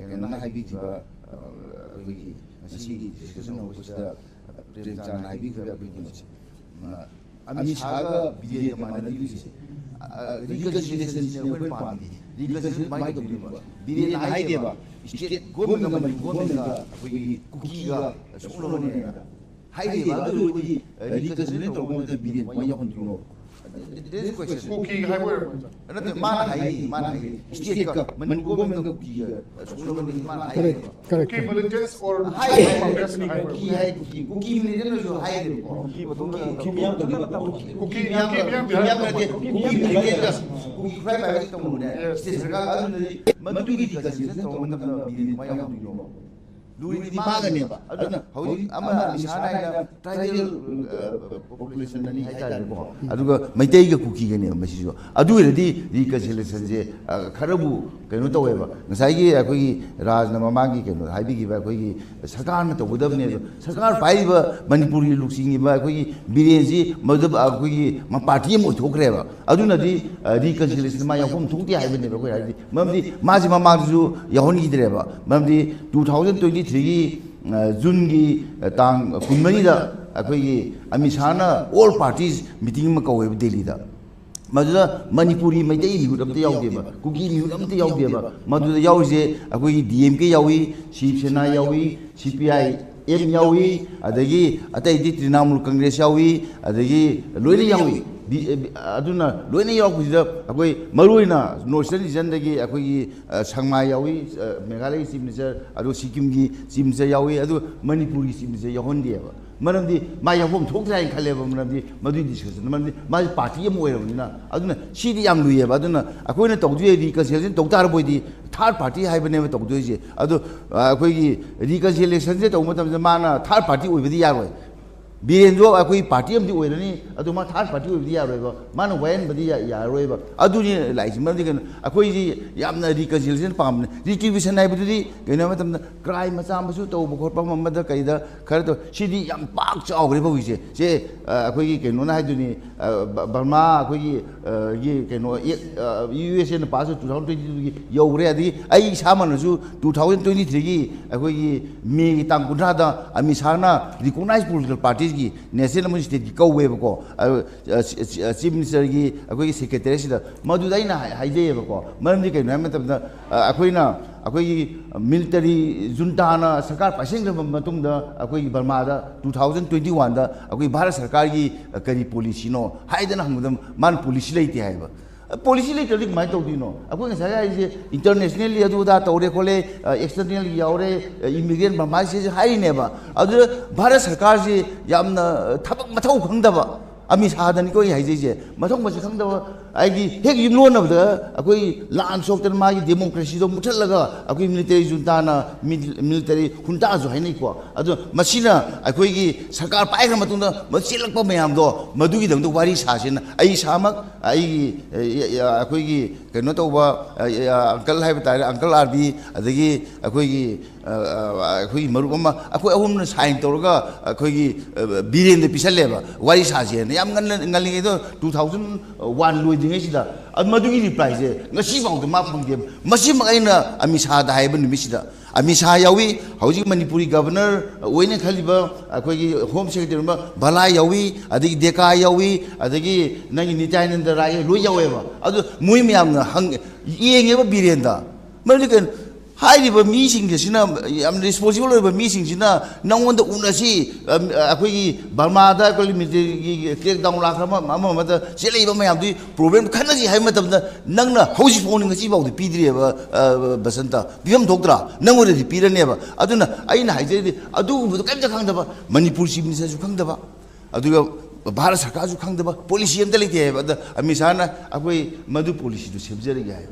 ꯀꯩꯅꯣꯅ ꯍꯥꯏꯕꯤꯈꯤꯕ ꯑꯩꯈꯣꯏꯒꯤ ꯉꯁꯤꯒꯤ ꯗꯤꯁꯀꯁꯟ ꯍꯧꯕꯁꯤꯗ ꯄ꯭ꯔꯦꯝꯆꯥꯟꯅ ꯍꯥꯏꯕꯤꯈꯤꯕ ꯑꯩꯈꯣꯏ ꯀꯩꯅꯣꯁꯦ ꯑꯃꯤꯁꯥꯒ ꯕꯤꯖꯦꯒ ꯃꯥꯟꯅꯔꯤꯕꯁꯦ ꯔꯤꯀꯟꯁꯤꯂꯤꯌꯦꯁꯟꯁꯤꯅ ꯑꯩꯈꯣꯏꯅ ꯄꯥꯝꯗꯦ ꯔꯤꯀꯟꯁꯤꯂꯤꯌꯦꯁꯟ ꯀꯃꯥꯏꯅ ꯇꯧꯗꯣꯏꯅꯣ ꯕꯤꯔꯦꯟꯅ ꯍꯥꯏꯗꯦꯕ ꯏꯁꯇꯦꯠ ꯒꯣꯔꯃꯦꯟꯒ ꯃꯅꯤꯄꯨꯔ ꯒꯣꯔꯃꯦꯟꯒ ꯑꯩꯈꯣꯏꯒꯤ ꯀꯨꯀꯤꯒ ꯁꯣꯛꯅꯕꯅꯦꯅ ꯍꯥꯏꯗꯦꯕ ꯑꯗꯨ ꯑꯣꯏꯔꯗꯤ ꯔꯤꯀꯟꯁꯤꯂꯤꯌꯦꯁꯟ ꯇꯧꯕ ꯃꯇꯝꯗ ꯕꯤꯔꯦꯟ ꯀꯃꯥꯏꯅ ꯌꯥꯎꯍꯟꯗꯣꯏꯅꯣ Cookie highway. Cookie militants or Luri di maganeba. Aduna hauji ama isana tribal population nani haitare bo. Aduga maitei ga kuki gane masijo. Adu iradi reconciliation je kharabu kaino taweba. Ngasai gi akoi raj na mamagi kaino haibi gi ba akoi sarkar na tawudabne sarkar pai ba manipuri luksingi ba akoi birenji madab akoi ma party mo thokraeba. Aduna di reconciliation ma yakom thungti haibne ba koi haibi mamdi maji mamagju yahoni gidreba. Mamdi 2023 June ki tang kunmani da akoi amisana all parties meeting ma kawe Delhi da maduda manipuri maitei liud amte yaude ba kuki liud amte yaude ba maduda yauje akoi DMK yawi Shiv Sena yawi CPI M yawi adagi atai di Trinamool Congress yawi adagi loine yawi aduna loine yawisida akoi maruina Northern region dagi akoi Sangma yawi Meghalaya Chief Minister adu Sikkim gi Chief Minister yawi adu Manipuri Chief Minister yahonde ba maramdi ma yahom thokthai khaleba maramdi madu discussion maramdi ma party am oirabnina aduna sidi yam luye ba aduna akoina tawdue reconciliation tawtar boidi third party haibane ba tawdue je adu akoi gi reconciliation je tawma tamja mana third party oibadi yaroi Birenjo akoi party amdi oirani adu ma third party oibadi yaroi ba mana wayan badi yaroi ba adu ni laisi maramdi kan akoi ji yamna reconciliation pamne retribution haibadi kaina matamna crime macha masu tawba khotpa mamada kaida kharato sidi yam pak chawgre ba wise je akoi gi kaino na haiduni Burma akoi gi kaino USA na pass 2022 gi yogre adi ai samanasu 2023 gi akoi gi me tang kunra da amisana recognized political parties gi national state gi kawwe ba ko chief minister gi akoi secretary sida madudai na haide ba ko maramdi kaino matamda akoi military junta na sarkar pasing matungda akoi Burma da 2021 da akoi Bharat sarkar gi kari policy no haidana hangudam man policy leite haiba policy leite dik mai tawdino akoi ngasai ai internationally adu da tawre khole external yaure immigrant Burma se haine ba adu Bharat sarkar ji yamna thabak mathau khangdaba ami sadani ko haije mathong ma khangdaba aigi hek yimlonabda akoi lan soktan ma gi democracy do muthallaga akoi military junta na military junta jo hainai ko adu masina akoi gi sarkar pai gra matunda machilakpa mayam do madugi dang do wari sasin ai samak ai akoi gi keno to ba uncle hai batare uncle RB adagi akoi gi maruma akoi ahum na sign tawraga akoi gi biren de pisaleba wari sasin yam ngali do 2001 loidingaisida admadugi reply je ngasi bang ma phangde masi magaina amisa da haiba nimisida amisa yawi hauji manipuri governor oine khaliba akoi home secretary ma bala yawi adigi deka yawi adigi nangi nityananda rai loi yaweba adu mui myam na hang yengeba birenda malikan hairiba meeting sina am responsible oiba meeting sina nangonda unasi akoi Burma da kol military take down lakrama mama da seleiba mayam di problem khanaji hai matamda nangna hauji phone ngasi baudi pidreba basanta biham thoktra nangore di piraneba aduna aina haije adu bu kaimja khangdaba Manipur chief minister ju khangdaba aduga Bharat sarkar ju khangdaba policy amta leite hai ada amisana akoi madu policy du semjari ga hai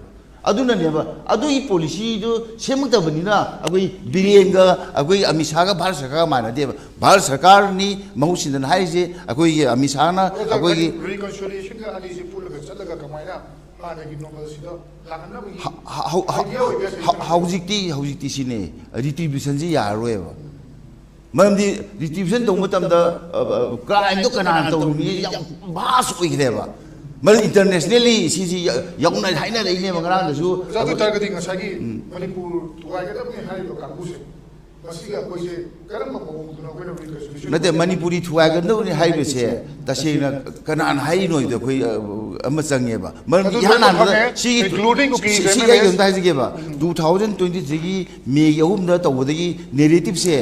aduna neba adu I policy do semukta banina akoi birenga akoi amishaga Bharat sarkar mana deba Bharat sarkar ni mahusindan haije akoi amisana akoi reconciliation ka ali se pula ka chalaga kamaina adagi novel sida lagana haujikti sine retribution ji yaroeba maramdi retribution to matamda crime to kana to mi yam bas oigreba ꯃꯔꯝ internationally ꯁꯤꯁꯤ ꯌꯥꯎꯅ ꯍꯥꯏꯅꯔꯛꯏꯅꯦꯕ ꯉꯔꯥꯡꯗꯁꯨ ꯑꯗꯨ ꯇꯥꯔꯒꯗꯤ ꯉꯁꯥꯏꯒꯤ ꯃꯅꯤꯄꯨꯔ ꯊꯨꯒꯥꯏꯒꯗꯕꯅꯤ ꯍꯥꯏꯔꯤꯕ ꯀꯥꯡꯕꯨꯁꯦ ꯃꯁꯤꯒ ꯑꯩꯈꯣꯏꯁꯦ ꯀꯔꯝꯕ ꯃꯑꯣꯡꯗꯅꯣ ꯑꯩꯈꯣꯏꯅ ꯔꯤꯀꯟꯁꯤꯂꯤꯌꯦꯁꯟ ꯅꯠꯇꯦ ꯃꯅꯤꯄꯨꯔꯤ ꯊꯨꯒꯥꯏꯒꯗꯕꯅꯤ ꯍꯥꯏꯕꯁꯦ ꯇꯁꯦꯡꯅ ꯀꯅꯥꯅ ꯍꯥꯏꯔꯤꯅꯣꯗ ꯑꯩꯈꯣꯏ ꯑꯃ ꯆꯪꯉꯦꯕ ꯃꯔꯝꯗꯤ ꯏꯍꯥꯟ ꯍꯥꯟꯕꯗ ꯁꯤꯒꯤ ꯑꯩ ꯑꯝꯇ ꯍꯥꯏꯖꯒꯦꯕ 2023ꯒꯤ ꯃꯦꯒꯤ 3ꯗ ꯇꯧꯕꯗꯒꯤ ꯅꯦꯔꯦꯇꯤꯞꯁꯦ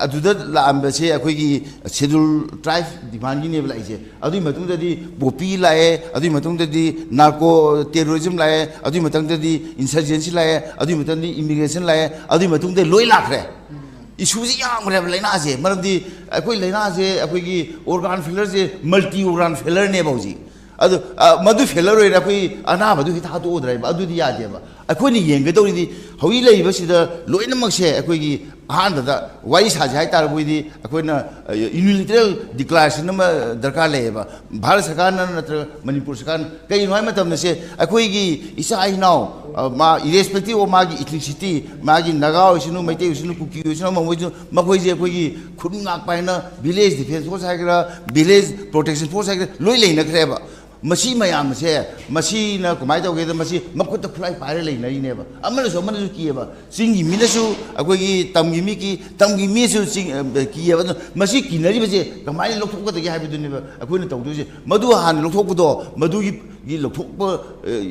ꯑꯗꯨꯗ ꯂꯥꯛꯑꯝꯕꯁꯦ ꯑꯩꯈꯣꯏꯒꯤ ꯁꯦꯗꯨꯜ ꯇ꯭ꯔꯥꯏꯕ ꯗꯤꯃꯥꯟꯒꯤꯅꯦꯕ ꯂꯥꯛꯏꯁꯦ ꯑꯗꯨꯒꯤ ꯃꯇꯨꯡꯗꯗꯤ ꯄꯣꯄꯤ ꯂꯥꯛꯑꯦ ꯑꯗꯨꯒꯤ ꯃꯇꯨꯡꯗꯗꯤ ꯅꯥꯔꯀꯣ ꯇꯦꯔꯣꯔꯤꯖꯝ ꯂꯥꯛꯑꯦ ꯑꯗꯨꯒꯤ ꯃꯇꯨꯡꯗꯗꯤ ꯏꯟꯁꯔꯖꯦꯟꯁꯤ ꯂꯥꯛꯑꯦ ꯑꯗꯨꯒꯤ ꯃꯇꯨꯡꯗꯗꯤ ꯏꯃꯤꯒ꯭ꯔꯦꯁꯟ ꯂꯥꯛꯑꯦ ꯑꯗꯨꯒꯤ ꯃꯇꯨꯡꯗ ꯂꯣꯏ ꯂꯥꯛꯈ꯭ꯔꯦ ꯏꯁꯨꯁꯤ ꯌꯥꯝꯈ꯭ꯔꯦꯕ ꯂꯩꯅꯥꯁꯦ ꯃꯔꯝꯗꯤ ꯑꯩꯈꯣꯏ ꯂꯩꯅꯥꯁꯦ ꯑꯩꯈꯣꯏꯒꯤ ꯑꯣꯔꯒꯥꯟ ꯐꯦꯂꯔꯁꯦ ꯃꯜꯇꯤ ꯑꯣꯔꯒꯥꯟ ꯐꯦꯂꯔꯅꯦꯕ ꯍꯧꯖꯤꯛ ꯑꯗꯨ ꯃꯗꯨ ꯐꯦꯂꯔ ꯑꯣꯏꯔꯦ ꯑꯩꯈꯣꯏ ꯑꯅꯥꯕꯗꯨ ꯍꯦꯛꯇ ꯍꯥꯠꯇꯣꯛꯎꯗ꯭ꯔꯦꯕ ꯑꯗꯨꯗꯤ ꯌꯥꯗꯦꯕ ꯑꯩꯈꯣꯏꯅ ꯌꯦꯡꯒꯗꯧꯔꯤꯗꯤ ꯍꯧꯖꯤꯛ ꯂꯩꯔꯤꯕꯁꯤꯗ ꯂꯣꯏꯅꯃꯛꯁꯦ ꯑꯩꯈꯣꯏꯒꯤ ꯑꯍꯥꯟꯕꯗ ꯋꯥꯔꯤ ꯁꯥꯁꯦ ꯍꯥꯏꯇꯥꯔꯕꯗꯤ ꯑꯩꯈꯣꯏꯅ ꯌꯨꯅꯤꯂꯤꯇꯔꯦꯜ ꯗꯤꯀ꯭ꯂꯥꯔꯦꯁꯟ ꯑꯃ ꯗꯔꯀꯥꯔ ꯂꯩꯌꯦꯕ ꯚꯥꯔꯠ ꯁꯔꯀꯥꯔꯅ ꯅꯠꯇ꯭ꯔꯒ ꯃꯅꯤꯄꯨꯔ ꯁꯔꯀꯥꯔꯅ ꯀꯩꯒꯤꯅꯣ ꯍꯥꯏ ꯃꯇꯝꯗꯁꯦ ꯑꯩꯈꯣꯏꯒꯤ ꯏꯆꯥ ꯏꯅꯥꯎ ꯃꯥ ꯏꯔꯦꯁꯄꯦꯛꯇꯤቭ ꯑꯣꯐ ꯃꯥꯒꯤ ꯏꯊꯅꯤꯁꯤꯇꯤ ꯃꯥꯒꯤ ꯅꯥꯒꯥ ꯑꯣꯏꯁꯅꯨ ꯃꯩꯇꯩ ꯑꯣꯏꯁꯅꯨ ꯀꯨꯀꯤ ꯑꯣꯏꯁꯅꯨ ꯑꯃ ꯑꯣꯏꯁꯅꯨ ꯃꯈꯣꯏꯁꯦ ꯑꯩꯈꯣꯏꯒꯤ ꯈꯨꯟ ꯉꯥꯛꯄ ꯍꯥꯏꯅ ꯚꯤꯂꯦꯖ ꯗꯤꯐꯦꯟꯁ ꯐꯣꯔꯁ ꯍꯥꯏꯒꯦꯔꯥ ꯚꯤꯂꯦꯖ ꯄ꯭ꯔꯣꯇꯦꯛꯁꯟ ꯐꯣꯔꯁ ꯍꯥꯏꯒꯦꯔꯥ ꯂꯣꯏ ꯂꯩꯅꯈ꯭ꯔꯦꯕ ꯃꯁꯤ ꯃꯌꯥꯝꯁꯦ ꯃꯁꯤꯅ ꯀꯃꯥꯏꯅ ꯇꯧꯒꯦꯗ ꯃꯁꯤ ꯃꯈꯨꯠꯇ ꯈꯨꯠꯂꯥꯏ ꯄꯥꯏꯔ ꯂꯩꯅꯔꯤꯅꯦꯕ ꯑꯃꯅꯁꯨ ꯀꯤꯌꯦꯕ ꯆꯤꯡꯒꯤ ꯃꯤꯅꯁꯨ ꯑꯩꯈꯣꯏꯒꯤ ꯇꯝꯒꯤ ꯃꯤ ꯇꯝꯒꯤ ꯃꯤꯁꯨ ꯀꯤꯌꯦꯕ ꯑꯗꯨꯅ ꯃꯁꯤ ꯀꯤꯅꯔꯤꯕꯁꯦ ꯀꯃꯥꯏꯅ ꯂꯧꯊꯣꯛꯀꯗꯒꯦ ꯍꯥꯏꯕꯗꯨꯅꯦꯕ ꯑꯩꯈꯣꯏꯅ ꯇꯧꯗꯣꯏꯁꯦ ꯃꯗꯨ ꯍꯥꯟꯅ ꯂꯧꯊꯣꯛꯄꯗꯣ ꯃꯗꯨꯒꯤ ꯂꯧꯊꯣꯛꯄ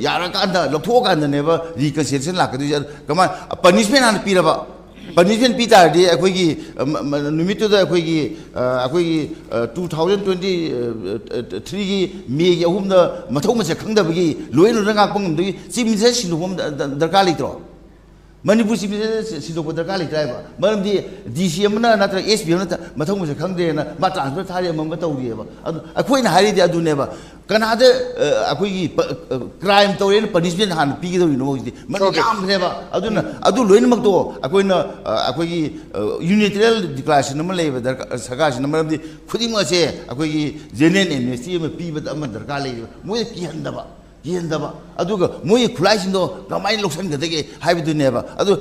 ꯌꯥꯔꯀꯥꯟꯗ ꯂꯧꯊꯣꯛꯑꯀꯥꯟꯗꯅꯦꯕ ꯔꯤꯀꯟꯁꯤꯂꯤꯌꯦꯁꯟ ꯂꯥꯛꯀꯗꯣꯏꯁꯦ ꯀꯃꯥꯏꯅ ꯄꯅꯤꯁꯃꯦꯟ ꯍꯥꯟꯅ ꯄꯤꯔꯕ ꯄꯅꯤꯁꯃꯦꯟ ꯄꯤ ꯇꯥꯔꯗꯤ ꯑꯩꯈꯣꯏꯒꯤ ꯅꯨꯃꯤꯠꯇꯨꯗ ꯑꯩꯈꯣꯏꯒꯤ 2023ꯒꯤ ꯃꯦꯒꯤ 3ꯗ ꯃꯊꯧ ꯃꯁꯛ ꯈꯪꯗꯕꯒꯤ ꯂꯣꯏꯅ ꯉꯥꯛꯄ ꯉꯝꯗꯕꯒꯤ ꯆꯤꯐ ꯃꯤꯅꯤꯁꯇꯔ ꯁꯤꯟꯗꯣꯛꯄ ꯗꯔꯀꯥꯔ ꯂꯩꯇ꯭ꯔꯣ ꯃꯅꯤꯄꯨꯔ ꯆꯤꯐ ꯃꯤꯅꯤꯁꯇꯔ ꯁꯤꯟꯗꯣꯛꯄ ꯗꯔꯀꯥꯔ ꯂꯩꯇ꯭ꯔꯥ ꯍꯥꯏꯕ ꯃꯔꯝꯗꯤ ꯗꯤ ꯁꯤ ꯑꯃꯅ ꯅꯠꯇ꯭ꯔꯒ ꯑꯦꯁ ꯄꯤ ꯑꯃꯅ ꯃꯊꯧ ꯃꯁꯛ ꯈꯪꯗ꯭ꯔꯦꯅ ꯃꯥ ꯇ꯭ꯔꯥꯟꯁꯐꯔ ꯊꯥꯔꯤ ꯑꯃ ꯇꯧꯔꯤꯑꯕ ꯑꯗꯨ ꯑꯩꯈꯣꯏꯅ ꯍꯥꯏꯔꯤꯗꯤ ꯑꯗꯨꯅꯦꯕ ꯀꯅꯥꯗ ꯑꯩꯈꯣꯏꯒꯤ ꯀ꯭ꯔꯥꯏꯝ ꯇꯧꯔꯦꯅ ꯄꯅꯤꯁꯃꯦꯟ ꯍꯥꯟꯅ ꯄꯤꯒꯗꯧꯔꯤꯅꯣ ꯍꯧꯖꯤꯛꯇꯤ ꯃꯗꯨ ꯌꯥꯝꯈ꯭ꯔꯦꯕ ꯑꯗꯨꯅ ꯑꯗꯨ ꯂꯣꯏꯅꯃꯛꯇꯣ ꯑꯩꯈꯣꯏꯅ ꯑꯩꯈꯣꯏꯒꯤ ꯌꯨꯅꯤꯂꯤꯇꯔꯦꯜ ꯗꯤꯀ꯭ꯂꯥꯔꯦꯁꯟ ꯑꯃ ꯂꯩꯕ ꯁꯔꯀꯥꯔꯁꯤꯅ ꯃꯔꯝꯗꯤ ꯈꯨꯗꯤꯡꯃꯛꯁꯦ ꯑꯩꯈꯣꯏꯒ ꯖꯦꯅꯔꯦꯜ ꯑꯦꯝꯅꯦꯁꯇꯤ ꯑꯃ ꯄꯤꯕꯗ ꯑꯃ ꯗꯔꯀꯥꯔ ꯂꯩꯌꯦꯕ ꯃꯣꯏꯅ ꯀꯤꯍꯟꯗꯕ ꯑꯗꯨꯒ ꯃꯣꯏꯒꯤ ꯈꯨꯠꯂꯥꯏꯁꯤꯡꯗꯣ ꯀꯃꯥꯏꯅ ꯂꯧꯁꯤꯟꯒꯗꯒꯦ ꯍꯥꯏꯕꯗꯨꯅꯦꯕ ꯑꯗꯨ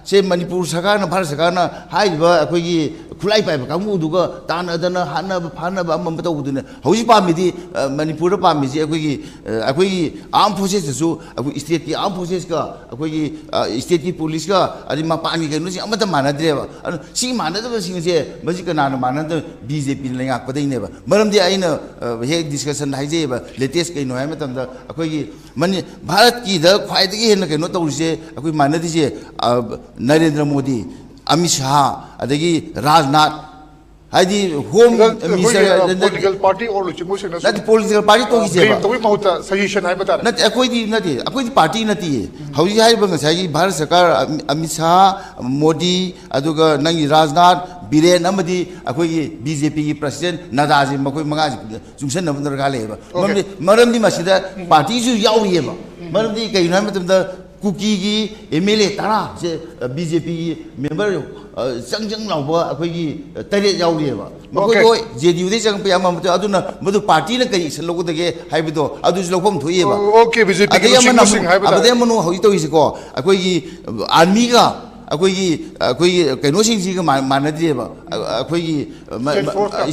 ꯁꯦ ꯃꯅꯤꯄꯨꯔ ꯁꯔꯀꯥꯔꯅ ꯚꯥꯔꯠ ꯁꯔꯀꯥꯔꯅ ꯍꯥꯏꯔꯤꯕ ꯑꯩꯈꯣꯏꯒꯤ ꯈꯨꯠꯂꯥꯏ ꯄꯥꯏꯕ ꯀꯥꯡꯕꯨꯗꯨꯒ ꯇꯥꯟꯅꯗꯅ ꯍꯥꯠꯅꯕ ꯐꯥꯅꯕ ꯑꯃ ꯇꯧꯕꯗꯨꯅꯦ ꯍꯧꯖꯤꯛ ꯄꯥꯝꯃꯤꯗꯤ ꯃꯅꯤꯄꯨꯔꯗ ꯄꯥꯝꯃꯤꯁꯤ ꯑꯩꯈꯣꯏꯒꯤ ꯑꯥꯔꯝ ꯐꯣꯔꯁꯦꯁꯇꯁꯨ ꯑꯩꯈꯣꯏ ꯁ꯭ꯇꯦꯠꯀꯤ ꯑꯥꯔꯝ ꯐꯣꯔꯁꯦꯁꯀ ꯑꯩꯈꯣꯏꯒꯤ ꯁ꯭ꯇꯦꯠꯀꯤ ꯄꯨꯂꯤꯁꯀ ꯑꯗꯩ ꯃꯄꯥꯟꯒꯤ ꯀꯩꯅꯣꯁꯤꯡ ꯑꯃꯠꯇ ꯃꯥꯟꯅꯗ꯭ꯔꯦꯕ ꯑꯗꯨ ꯁꯤꯒꯤ ꯃꯥꯟꯅꯗꯕꯁꯤꯡꯁꯦ ꯃꯁꯤ ꯀꯅꯥꯅ ꯃꯥꯟꯅꯗꯕ BJPꯅ ꯂꯩꯉꯥꯛꯄꯗꯩꯅꯦꯕ ꯃꯔꯝꯗꯤ ꯑꯩꯅ ꯍꯦꯛ ꯗꯤꯁꯀꯁꯟ ꯍꯥꯏꯖꯩꯑꯕ ꯂꯦꯇꯦꯁ ꯀꯩꯅꯣ ꯍꯥꯏ ꯃꯇꯝꯗ ꯑꯩꯈꯣꯏꯒꯤ ꯚꯥꯔꯠꯀꯤꯗ ꯈ꯭ꯋꯥꯏꯗꯒꯤ ꯍꯦꯟꯅ ꯀꯩꯅꯣ ꯇꯧꯔꯤꯁꯦ ꯑꯩꯈꯣꯏ ꯃꯥꯟꯅꯗꯤꯁꯦ ꯅꯔꯦꯟꯗ꯭ꯔ ꯃꯣꯗꯤ ꯑꯃꯤꯠ ꯁꯥꯍ ꯑꯗꯒꯤ ꯔꯥꯖꯅꯥꯊ ꯍꯥꯏꯗꯤ home minister political party or ꯆꯤꯡꯕꯨꯁꯤꯡꯅ ꯅꯠꯇꯦ ꯄꯣꯂꯤꯇꯤꯀꯦꯜ ꯄꯥꯔꯇꯤ ꯇꯧꯈꯤꯁꯦꯕ ꯇꯧꯕꯒꯤ ꯃꯍꯨꯠꯇ ꯁꯖꯦꯁꯟ ꯍꯥꯏꯕ ꯇꯥꯔꯦ ꯅꯠꯇꯦ ꯑꯩꯈꯣꯏꯗꯤ ꯄꯥꯔꯇꯤ ꯅꯠꯇꯦ ꯍꯧꯖꯤꯛ ꯍꯥꯏꯔꯤꯕ ꯉꯁꯥꯏꯒꯤ ꯚꯥꯔꯠ ꯁꯔꯀꯥꯔ ꯑꯃꯤꯠ ꯁꯥꯍ ꯃꯣꯗꯤ ꯑꯗꯨꯒ ꯅꯪꯒꯤ ꯔꯥꯖꯅꯥꯊ ꯕꯤꯔꯦꯟ ꯑꯃꯗꯤ ꯑꯩꯈꯣꯏꯒꯤ BJPꯒꯤ ꯄ꯭ꯔꯁꯤꯗꯦꯟ ꯅꯗꯥꯁꯤ ꯃꯈꯣꯏ ꯃꯉꯥꯁꯤ ꯆꯨꯡꯁꯟꯅꯕ ꯗꯔꯀꯥꯔ ꯂꯩꯌꯦꯕ ꯃꯔꯝꯗꯤ ꯃꯁꯤꯗ ꯄꯥꯔꯇꯤꯁꯨ ꯌꯥꯎꯔꯤꯑꯕ ꯃꯔꯝꯗꯤ ꯀꯩꯒꯤꯅꯣ ꯍꯥꯏꯕ ꯃꯇꯝꯗ ꯀꯨꯀꯤꯒꯤ MLA 10ꯁꯦ BJPꯒꯤ ꯃꯦꯝꯕꯔ ꯆꯪ ꯂꯥꯎꯕ ꯑꯩꯈꯣꯏꯒꯤ 9 ꯌꯥꯎꯔꯤꯑꯕ ꯃꯈꯣꯏꯗꯣ JDUꯗꯩ ꯆꯪꯉꯛꯄ ꯌꯥꯝ ꯑꯃ ꯑꯗꯨꯅ ꯃꯗꯨ ꯄꯥꯔꯇꯤꯅ ꯀꯔꯤ ꯑꯦꯛꯁꯟ ꯂꯧꯒꯗꯒꯦ ꯍꯥꯏꯕꯗꯣ ꯑꯗꯨꯁꯨ ꯂꯧꯐꯝ ꯊꯣꯛꯏꯑꯕ ꯑꯗꯩ ꯑꯃꯅ ꯍꯧꯖꯤꯛ ꯇꯧꯔꯤꯁꯤꯀꯣ ꯑꯩꯈꯣꯏꯒꯤ ꯑꯥꯔꯃꯤꯒ ꯑꯩꯈꯣꯏꯒꯤ ꯀꯩꯅꯣꯁꯤꯡꯁꯤꯒ ꯃꯥꯟꯅꯗ꯭ꯔꯦꯕ ꯑꯩꯈꯣꯏꯒꯤ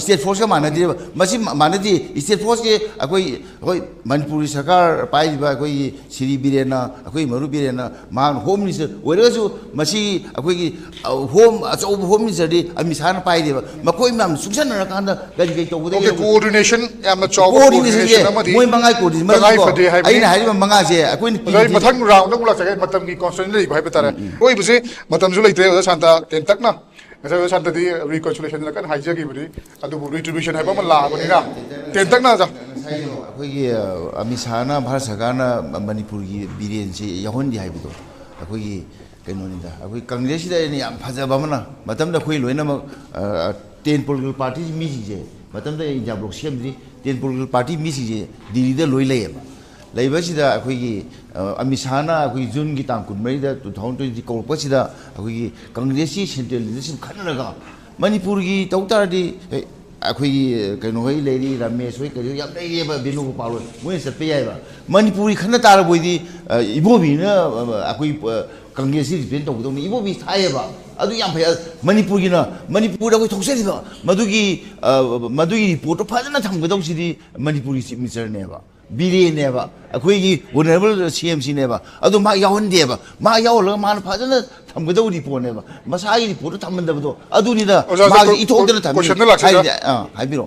ꯁ꯭ꯇꯦꯠ ꯐꯣꯔꯁꯀ ꯃꯥꯟꯅꯗ꯭ꯔꯦꯕ ꯃꯁꯤ ꯃꯥꯟꯅꯗꯦ ꯁ꯭ꯇꯦꯠ ꯐꯣꯔꯁꯁꯦ ꯑꯩꯈꯣꯏ ꯍꯣꯏ ꯃꯅꯤꯄꯨꯔꯤ ꯁꯔꯀꯥꯔ ꯄꯥꯏꯔꯤꯕ ꯑꯩꯈꯣꯏꯒꯤ ꯁꯤꯔꯤ ꯕꯤꯔꯦꯟꯅ ꯑꯩꯈꯣꯏ ꯃꯔꯨ ꯕꯤꯔꯦꯟꯅ ꯃꯍꯥꯛꯅ ꯍꯣꯝ ꯃꯤꯅꯤꯁꯇꯔ ꯑꯣꯏꯔꯒꯁꯨ ꯃꯁꯤ ꯑꯩꯈꯣꯏꯒꯤ ꯑꯆꯧꯕ ꯍꯣꯝ ꯃꯤꯅꯤꯁꯇꯔꯗꯤ ꯑꯃꯤꯠ ꯁꯥꯍꯅ ꯄꯥꯏꯗꯦꯕ ꯃꯈꯣꯏ ꯃꯌꯥꯝ ꯆꯨꯡꯁꯟꯅꯔꯀꯥꯟꯗ ꯀꯔꯤ ꯇꯧꯒꯗꯒꯦ ꯀꯣꯑꯣꯔꯗꯤꯅꯦꯁꯟ ꯌꯥꯝꯅ ꯆꯥꯎꯕ ꯀꯣꯑꯣꯔꯗꯤꯅꯦꯁꯟ ꯑꯃꯗꯤ ꯃꯣꯏ ꯃꯉꯥ ꯀꯣꯑꯣꯔꯗꯤꯅꯦꯁꯟ ꯑꯩꯅ ꯍꯥꯏꯔꯤꯕ ꯃꯉꯥꯁꯦ ꯑꯩꯈꯣꯏꯅ ꯃꯊꯪ ꯔꯥꯎꯟꯗ ꯑꯃꯨꯛ ꯂꯥꯛꯆꯒꯦ ꯃꯇꯝꯒꯤ ꯀꯣꯟꯁꯇꯦꯟꯠ ꯂꯩꯕ ꯍꯥꯏꯕ ꯇꯥꯔꯦ ꯑꯣꯏꯕꯁꯦ ꯃꯇꯝꯁꯨ ꯂꯩꯇ꯭ꯔꯦ ꯑꯣꯖꯥ ꯁꯥꯟꯇ ꯇꯦꯟꯇꯛꯅ ꯉꯁꯥꯏ ꯑꯣꯖꯥ ꯁꯥꯟꯇꯗꯤ ꯔꯤꯀꯟꯁꯤꯂꯦꯁꯟ ꯀꯟꯅ ꯍꯥꯏꯖꯈꯤꯕꯅꯤ ꯑꯗꯨꯕꯨ ꯔꯤꯇ꯭ꯔꯤꯕ꯭ꯌꯨꯁꯟ ꯍꯥꯏꯕ ꯑꯃ ꯂꯥꯛꯑꯕꯅꯤꯅ ꯇꯦꯟꯇꯛꯅ ꯑꯣꯖꯥ ꯑꯩꯈꯣꯏꯒꯤ ꯑꯃꯤꯠ ꯁꯥꯍꯅ ꯚꯥꯔꯠ ꯁꯔꯀꯥꯔꯅ ꯃꯅꯤꯄꯨꯔꯒꯤ ꯕꯤꯔꯦꯟꯁꯤ ꯌꯥꯎꯍꯟꯗꯦ ꯍꯥꯏꯕꯗꯣ ꯑꯩꯈꯣꯏꯒꯤ ꯀꯩꯅꯣꯅꯤꯗ ꯑꯩꯈꯣꯏ ꯀꯪꯒ꯭ꯔꯦꯁꯁꯤꯗ ꯑꯩꯅ ꯌꯥꯝ ꯐꯖꯕ ꯑꯃꯅ ꯃꯇꯝꯗ ꯑꯩꯈꯣꯏ ꯂꯣꯏꯅꯃꯛ 10 ꯄꯣꯂꯤꯇꯤꯀꯦꯜ ꯄꯥꯔꯇꯤ ꯃꯤꯁꯤꯡꯁꯦ ꯃꯇꯝꯗ ꯏꯟꯗꯤꯌꯥ ꯕ꯭ꯂꯣꯛ ꯁꯦꯝꯗ꯭ꯔꯤ 10 ꯄꯣꯂꯤꯇꯤꯀꯦꯜ ꯄꯥꯔꯇꯤ ꯃꯤꯁꯤꯡꯁꯦ ꯗꯤꯜꯂꯤꯗ ꯂꯣꯏ ꯂꯩꯌꯦꯕ ꯂꯩꯕꯁꯤꯗ ꯑꯩꯈꯣꯏꯒꯤ ꯑꯃꯤꯠ ꯁꯥꯍꯅ ꯑꯩꯈꯣꯏ ꯖꯨꯟꯒꯤ ꯇꯥꯡ 14ꯗ 2020 ꯀꯧꯔꯛꯄꯁꯤꯗ ꯑꯩꯈꯣꯏꯒꯤ ꯀꯪꯒ꯭ꯔꯦꯁꯀꯤ ꯁꯦꯟꯇ꯭ꯔꯦꯜ ꯂꯤꯗꯔꯁꯤꯞ ꯈꯟꯅꯔꯒ ꯃꯅꯤꯄꯨꯔꯒꯤ ꯇꯧ ꯇꯥꯔꯗꯤ ꯑꯩꯈꯣꯏꯒꯤ ꯀꯩꯅꯣꯍꯣꯏ ꯂꯩꯔꯤ ꯔꯥꯃꯦꯁ ꯍꯣꯏ ꯀꯔꯤ ꯌꯥꯝ ꯂꯩꯔꯤꯑꯕ ꯕꯦꯅꯨꯒꯣꯄꯥꯜ ꯍꯣꯏ ꯃꯣꯏꯅ ꯆꯠꯄ ꯌꯥꯏꯕ ꯃꯅꯤꯄꯨꯔꯤ ꯈꯟꯅ ꯇꯥꯔꯕꯣꯏꯗꯤ ꯏꯕꯣꯕꯤꯅ ꯑꯩꯈꯣꯏ ꯀꯪꯒ꯭ꯔꯦꯁꯁꯤ ꯔꯤꯄ꯭ꯔꯦꯖꯦꯟ ꯇꯧꯒꯗꯧꯅꯤ ꯏꯕꯣꯕꯤ ꯊꯥꯏꯌꯦꯕ ꯑꯗꯨ ꯌꯥꯝ ꯐꯩ ꯃꯅꯤꯄꯨꯔꯗ ꯑꯩꯈꯣꯏ ꯊꯣꯛꯆꯔꯤꯕ ꯃꯗꯨꯒꯤ ꯔꯤꯄꯣꯔꯠꯇꯣ ꯐꯖꯅ ꯊꯝꯒꯗꯧꯁꯤꯗꯤ ꯃꯅꯤꯄꯨꯔꯒꯤ ꯆꯤꯐ ꯃꯤꯅꯤꯁꯇꯔꯅꯦꯕ ꯕꯤꯔꯦꯅꯦꯕ ꯑꯩꯈꯣꯏꯒꯤ ꯑꯣꯅꯔꯦꯕꯜ CMC ꯅꯦꯕ ꯑꯗꯨ ꯃꯥ ꯌꯥꯎꯍꯟꯗꯦꯕ ꯃꯥ ꯌꯥꯎꯍꯜꯂꯒ ꯃꯥꯅ ꯐꯖꯅ ꯊꯝꯒꯗꯧꯕ ꯔꯤꯄꯣꯔꯠꯅꯦꯕ ꯃꯁꯥꯒꯤ ꯔꯤꯄꯣꯔꯠꯇꯣ ꯊꯝꯃꯟꯗꯕꯗꯣ ꯑꯗꯨꯅꯤꯗ ꯃꯥꯒꯤ ꯏꯊꯣꯛꯇꯅ ꯊꯝꯃꯤ ꯍꯥꯏꯕꯤꯔꯣ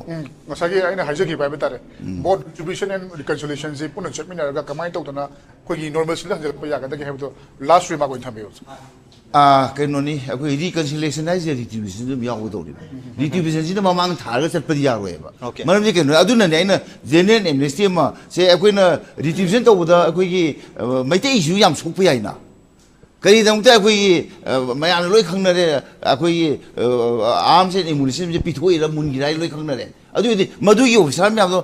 ꯉꯁꯥꯏꯒꯤ ꯑꯩꯅ ꯍꯥꯏꯖꯈꯤꯕ ꯍꯥꯏꯕ ꯇꯥꯔꯦ ꯕꯣꯠ ꯗꯤꯁꯇ꯭ꯔꯤꯕ꯭ꯌꯨꯁꯟ ꯑꯦꯟ ꯔꯤꯀꯟꯁꯤꯂꯦꯁꯟꯁꯤ ꯄꯨꯟꯅ ꯆꯠꯃꯤꯟꯅꯔꯒ ꯀꯃꯥꯏꯅ ꯇꯧꯗꯅ ꯑꯩꯈꯣꯏꯒꯤ ꯅꯣꯔꯃꯦꯜꯁꯤꯗ ꯍꯟꯖꯤꯜꯂꯛꯄ ꯌꯥꯒꯗꯒꯦ ꯍꯥꯏꯕꯗꯣ ꯂꯥꯁ ꯔꯤꯃꯥꯔꯛ ꯑꯣꯏꯅ ꯊꯝꯕꯤꯌꯨ ꯀꯩꯅꯣꯅꯤ ꯑꯩꯈꯣꯏ ꯔꯤꯀꯟꯁꯤꯂꯦꯁꯟ ꯍꯥꯏꯁꯦ ꯔꯤꯇ꯭ꯔꯤꯕ꯭ꯌꯨꯁꯟ ꯑꯗꯨꯝ ꯌꯥꯎꯒꯗꯧꯔꯤꯕ ꯔꯤꯇ꯭ꯔꯤꯕ꯭ꯌꯨꯁꯟꯁꯤꯗ ꯃꯃꯥꯡ ꯊꯥꯔꯒ ꯆꯠꯄꯗꯤ ꯌꯥꯔꯣꯏꯕ ꯃꯔꯝꯗꯤ ꯀꯩꯅꯣ ꯑꯗꯨꯅꯅꯦ ꯑꯩꯅ ꯖꯦꯅꯔꯦꯜ ꯑꯦꯝꯅꯦꯁꯇꯤ ꯑꯃ ꯁꯦ ꯑꯩꯈꯣꯏꯅ ꯔꯤꯇ꯭ꯔꯤꯕ꯭ꯌꯨꯁꯟ ꯇꯧꯕꯗ ꯑꯩꯈꯣꯏꯒꯤ ꯃꯩꯇꯩꯁꯨ ꯌꯥꯝ ꯁꯣꯛꯄ ꯌꯥꯏꯅ ꯀꯔꯤꯗꯃꯛꯇ ꯑꯩꯈꯣꯏꯒꯤ ꯃꯌꯥꯝꯅ ꯂꯣꯏ ꯈꯪꯅꯔꯦ ꯑꯩꯈꯣꯏꯒꯤ ꯑꯥꯔꯝꯁ ꯑꯦꯟ ꯑꯦꯃꯨꯅꯤꯁꯟꯁꯦ ꯄꯤꯊꯣꯛꯏꯔ ꯃꯨꯟꯒꯤꯔ ꯂꯣꯏ ꯈꯪꯅꯔꯦ ꯑꯗꯨꯗꯤ ꯃꯗꯨꯒꯤ ꯑꯣꯐꯤꯁꯥꯔ ꯃꯌꯥꯝꯗꯣ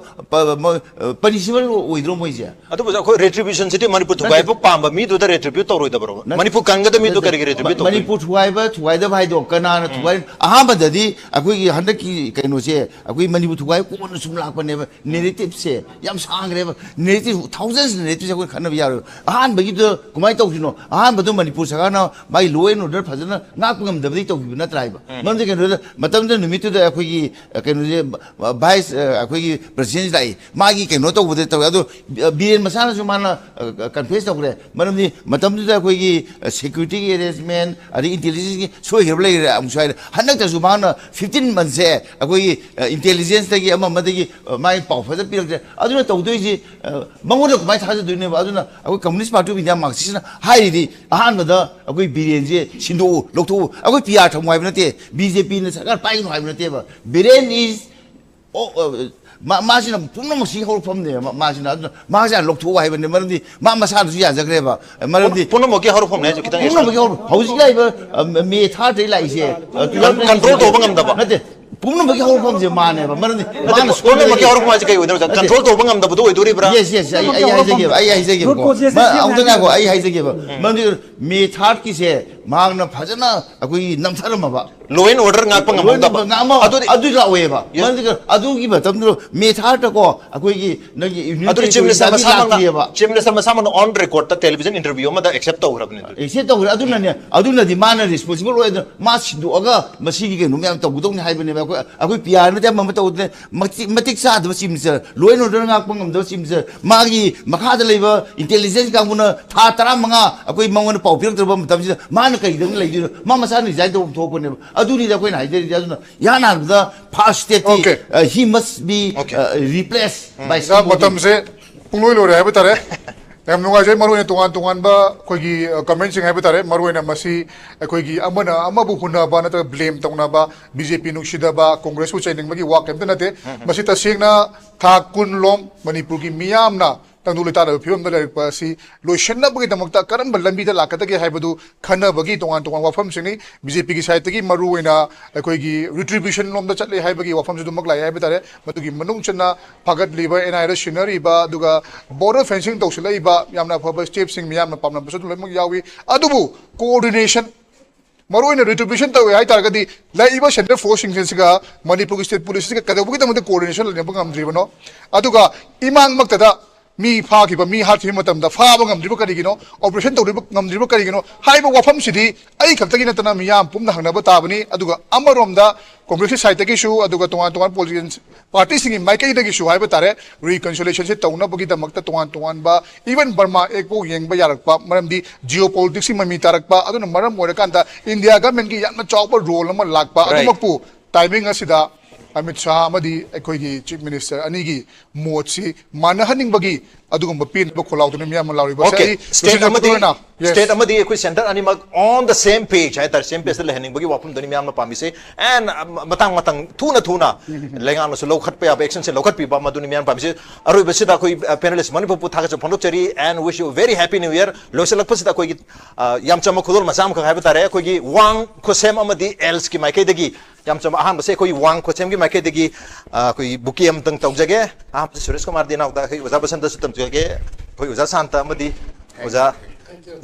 ꯄꯅꯤꯁꯤꯕꯜ ꯑꯣꯏꯗ꯭ꯔꯣ ꯃꯣꯏꯁꯦ ꯑꯗꯨꯕꯨ ꯑꯩꯈꯣꯏ ꯔꯦꯇ꯭ꯔꯤꯕ꯭ꯌꯨꯁꯟꯁꯤꯗꯤ ꯃꯅꯤꯄꯨꯔ ꯊꯨꯒꯥꯏꯕ ꯄꯥꯝꯕ ꯃꯤꯗꯨꯗ ꯔꯦꯇ꯭ꯔꯤꯕ꯭ꯌꯨꯠ ꯇꯧꯔꯣꯏꯗꯕ꯭ꯔꯣ ꯃꯅꯤꯄꯨꯔ ꯀꯟꯒꯗꯕ ꯃꯤꯗꯨ ꯀꯔꯤꯒꯤ ꯔꯦꯇ꯭ꯔꯤꯕ꯭ꯌꯨꯠ ꯇꯧꯗꯣꯏꯅꯣ ꯃꯅꯤꯄꯨꯔ ꯊꯨꯒꯥꯏꯕ ꯊꯨꯒꯥꯏꯗꯕ ꯍꯥꯏꯗꯣ ꯀꯅꯥꯅ ꯊꯨꯒꯥꯏ ꯑꯍꯥꯟꯕꯗꯗꯤ ꯑꯩꯈꯣꯏꯒꯤ ꯍꯟꯗꯛꯀꯤ ꯀꯩꯅꯣꯁꯦ ꯑꯩꯈꯣꯏ ꯃꯅꯤꯄꯨꯔ ꯊꯨꯒꯥꯏꯕ ꯀꯣꯟꯅ ꯁꯨꯝ ꯂꯥꯛꯄꯅꯦꯕ ꯅꯦꯔꯦꯇꯤꯞꯁꯦ ꯌꯥꯝ ꯁꯥꯡꯈ꯭ꯔꯦꯕ ꯅꯦꯔꯦꯇꯤꯞ ꯊꯥꯎꯖꯟꯁ ꯅꯦꯔꯦꯇꯤꯞꯁꯦ ꯑꯩꯈꯣꯏ ꯈꯟꯅꯕ ꯌꯥꯔꯣꯏ ꯑꯍꯥꯟꯕꯒꯤꯗꯨ ꯀꯃꯥꯏꯅ ꯇꯧꯁꯤꯅꯣ ꯑꯍꯥꯟꯕꯗ ꯃꯅꯤꯄꯨꯔ ꯁꯔꯀꯥꯔꯅ ꯃꯥꯒꯤ ꯂꯣ ꯑꯦꯟ ꯑꯣꯔꯗꯔ ꯐꯖꯅ ꯉꯥꯛꯄ ꯉꯝꯗꯕꯗꯒꯤ ꯇꯧꯈꯤꯕ ꯅꯠꯇ꯭ꯔꯥ ꯍꯥꯏꯕ ꯃꯔꯝꯗꯤ ꯀꯩꯅꯣꯗ ꯃꯇꯝꯗꯨꯗ ꯅꯨꯃꯤꯠꯇꯨꯗ ꯑꯩꯈꯣꯏꯒꯤ ꯀꯩꯅꯣꯁꯦ ꯚꯥꯏꯁ ꯑꯩꯈꯣꯏꯒꯤ ꯄ꯭ꯔꯁꯤꯗꯦꯟꯁꯤ ꯂꯥꯛꯏ ꯃꯥꯒꯤ ꯀꯩꯅꯣ ꯇꯧꯕꯗ ꯇꯧꯋꯦ ꯑꯗꯣ ꯕꯤꯔꯦꯟ ꯃꯁꯥꯅꯁꯨ ꯃꯥꯅ ꯀꯟꯐꯦꯁ ꯇꯧꯈ꯭ꯔꯦ ꯃꯔꯝꯗꯤ ꯃꯇꯝꯗꯨꯗ ꯑꯩꯈꯣꯏꯒꯤ ꯁꯦꯀ꯭ꯌꯨꯔꯤꯇꯤꯒꯤ ꯑꯦꯔꯦꯟꯖꯃꯦꯟ ꯑꯗꯩ ꯏꯟꯇꯦꯂꯤꯖꯦꯟꯁꯀꯤ ꯁꯣꯏꯈ꯭ꯔꯕ ꯂꯩꯔꯦ ꯑꯃꯨꯛꯁꯨ ꯍꯥꯏꯔꯦ ꯍꯟꯗꯛꯇꯁꯨ ꯃꯥꯅ 15 ꯃꯟꯁꯦ ꯑꯩꯈꯣꯏꯒꯤ ꯏꯟꯇꯦꯂꯤꯖꯦꯟꯁꯇꯒꯤ ꯑꯃꯗꯒꯤ ꯃꯥꯒꯤ ꯄꯥꯎ ꯐꯖꯅ ꯄꯤꯔꯛꯇ꯭ꯔꯦ ꯑꯗꯨꯅ ꯇꯧꯗꯣꯏꯁꯤ ꯃꯉꯣꯟꯗ ꯀꯃꯥꯏꯅ ꯊꯥꯖꯗꯣꯏꯅꯦꯕ ꯑꯗꯨꯅ ꯑꯩꯈꯣꯏ ꯀꯝꯃꯨꯅꯤꯁ ꯄꯥꯔꯇꯤ ꯑꯣꯐ ꯏꯟꯗꯤꯌꯥ ꯃꯥꯔꯛꯁꯤꯁꯅ ꯍꯥꯏꯔꯤꯗꯤ ꯑꯍꯥꯟꯕꯗ ꯑꯩꯈꯣꯏ ꯕꯤꯔꯦꯟꯁꯦ ꯁꯤꯟꯗꯣꯛꯎ ꯂꯧꯊꯣꯛꯎ ꯑꯩꯈꯣꯏ PR ꯊꯝꯃꯨ ꯍꯥꯏꯕ ꯅꯠꯇꯦ BJPꯅ ꯁꯔꯀꯥꯔ ꯄꯥꯏꯒꯅꯨ ꯍꯥꯏꯕ ꯅꯠꯇꯦꯕ Biren 이즈 마시나 분명 시호를 펌네요. 마시나 마시 안 록토고 하이버네 말은디 마마사도 야자 그래봐. 말은디 분명 먹기 하루 펌네 저 기타에 분명 먹기 하루 하우지가 이거 메타 데라 이제 컨트롤 도방 감다 봐. 분명 먹기 하루 펌지 마네봐. 말은디 마는 분명 먹기 하루 펌지 그 왜냐면 컨트롤 도방 감다 보도 왜 도리브라. 예스 아이 하이제게 아무튼하고 아이 하이제게 말은디 메타 기세 마그나 파잖아 아고이 남사람 봐. 로 앤 오더 ngakpa ngamda adu la weba man adu gi ba tamro me tha ta ko akoi gi nagi adu chief minister sama on record ta television interview ma da accept to rabne accept to adu na di mana responsible wa ma sindu aga masi gi no myam to gudong ni haibane ba akoi PR na ta ma to de matik sa da chief minister lo eno da ngakpa ngam da chief minister ma gi makha da leiba intelligence ka muna tha tara manga akoi mangona pau pirak tra ba tam ma na kai dang lei ma ma sa ni jai to thok ne aduni da koi na haide ya na yana da past state he must be replaced by somebody matam se pungloi lo re ba tare yam nunga jai maru ne tungan ba koi gi comment sing hai ba tare maru ne masi koi gi amana amabu huna ba na ta blame tongna ba BJP nuksida ba congress ku chaining ba gi wa kem na te masi ta singna tha kun lom manipur gi miyam na तंदुले तार film दले Pasi lotion बगी दमकता करम लंबी दा लाकत के हाइबदु खना बगी तोंगान तोंगान वाफम सिंगी BJP की साइड तगी मरु वेना कोई की रिट्रीब्यूशन लोम दा चले हाइबगी वाफम जु दुमक लाई हाइब तारे मतुगी मनुंग चना फगत लिबा एनआईर सिनरी बा दुगा बॉर्डर फेंसिंग तौसलै बा यामना फब स्टेप सिंग मियाम पामना बसु लमक यावी अदुबु कोऑर्डिनेशन मरोइन रिट्रीब्यूशन तवे हाइ तारगदी लाइबा सेंट्रल फोर्स सिंगसिगा मणिपुर स्टेट पुलिस का कदबुगी तमते कोऑर्डिनेशन लेबग amdribano aduga imang maktada mi pha ki ba mi ha thi matam da pha ba ngam driba karigino operation to ngam driba karigino hai ba wafam sidi ai khaktagi na tana miyam pum na hangna ba tabani aduga amarom da congress side ta ki shu aduga tongan politicians party singi mai kai da ki shu hai ba tare reconciliation se tawna bagi da makta tongan ba even burma ek bo yeng ba yarak pa maram di geopolitics mi tarak pa aduna maram ora kanta india government ki yamna chawpa role ma lak pa adumakpu timing asida Amit Shah amadi ekoi chief minister ani gi motsi manahaning bagi adugum pin ba kholau to miya ma lauri ba okay state amadi ekoi center ani mag on the same page hai tar same page le haning bagi wapum doni miya ma pami se and matang thuna lengang so lokhat pa ba action se lokhat pi ba maduni miya pami se aroi ba sida koi panelist mani pu thaga phondok chari and wish you a very happy new year lo se lakpa sida koi yam chama khudol masam kha hai ba tare koi gi wang khosem amadi else ki mai kai dagi yam chama ahan ba se koi wang khosem gi mai kai dagi koi buki am tang tau jage Suresh Kumar Dina da kai uza basan da sutam jage koi uza santa amadi uza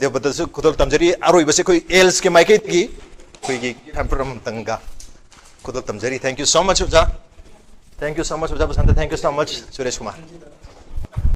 de badal su khudol tamjari aroi ba se koi else ki mai kai dagi koi gi temperam tanga khudol tamjari thank you so much uza basan thank you so much Suresh Kumar